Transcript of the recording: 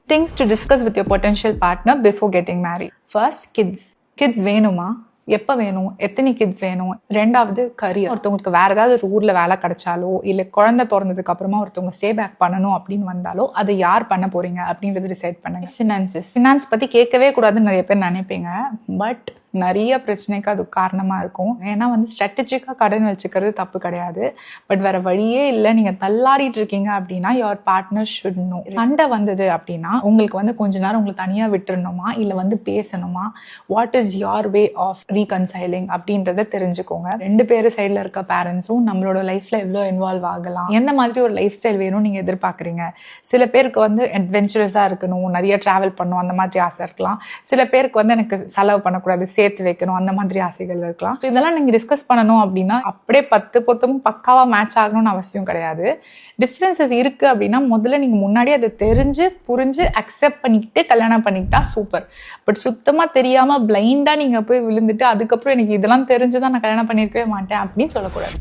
Things to discuss with your potential partner before getting married. First, kids வேணுமா, எப்போ வேணும், எத்தனை கிட்ஸ் வேணும். ரெண்டாவது கரியர். ஒருத்தவங்களுக்கு வேற ஏதாவது ஒரு ஊர்ல வேலை கிடைச்சாலோ இல்லை குழந்தை பிறந்ததுக்கு அப்புறமா ஒருத்தவங்க ஸ்டே பேக் பண்ணணும் அப்படின்னு வந்தாலோ அதை யார் பண்ண போறீங்க அப்படின்றது டிசைட் பண்ணுங்க. ஃபினான்ஸ் பத்தி கேட்கவே கூடாதுன்னு நிறைய பேர் நினைப்பீங்க. பட் நிறைய பிரச்சனைக்கு அது காரணமாக இருக்கும். ஏன்னா ஸ்ட்ராட்டஜிக்காக கடன் வச்சுக்கிறது தப்பு கிடையாது. பட் வேற வழியே இல்லை, நீங்கள் தள்ளாடிட்டு இருக்கீங்க அப்படின்னா யுவர் பார்ட்னர் ஷுட் நோ. சண்டை வந்தது அப்படின்னா உங்களுக்கு கொஞ்ச நேரம் உங்களுக்கு தனியாக விட்டுறணுமா இல்லை பேசணுமா, what is your way of reconciling அப்படின்றத தெரிஞ்சுக்கோங்க. ரெண்டு பேர் சைடில் இருக்க பேரண்ட்ஸும் நம்மளோட லைஃப்ல எவ்வளோ இன்வால்வ் ஆகலாம், எந்த மாதிரி ஒரு லைஃப் ஸ்டைல் வேணும்னு நீங்கள் எதிர்பார்க்குறீங்க. சில பேருக்கு அட்வென்ச்சரஸாக இருக்கணும், நிறைய ட்ராவல் பண்ணணும், அந்த மாதிரி ஆசை இருக்கலாம். சில பேருக்கு எனக்கு செலவு பண்ணக்கூடாது, சேர்த்து வைக்கணும், அந்த மாதிரி ஆசைகள் இருக்கலாம். ஸோ இதெல்லாம் நீங்கள் டிஸ்கஸ் பண்ணணும் அப்படின்னா அப்படியே 10 பொருத்தமும் பக்காவாக மேட்ச் ஆகணும்னு அவசியம் கிடையாது. டிஃப்ரென்சஸ் இருக்குது அப்படின்னா முதல்ல நீங்கள் முன்னாடி அதை தெரிஞ்சு புரிஞ்சு அக்செப்ட் பண்ணிக்கிட்டு கல்யாணம் பண்ணிக்கிட்டா சூப்பர். பட் சுத்தமாக தெரியாமல் பிளைண்டாக நீங்கள் போய் விழுந்துட்டு அதுக்கப்புறம் எனக்கு இதெல்லாம் தெரிஞ்சுதான் நான் கல்யாணம் பண்ணியிருக்கவே மாட்டேன் அப்படின்னு சொல்லக்கூடாது.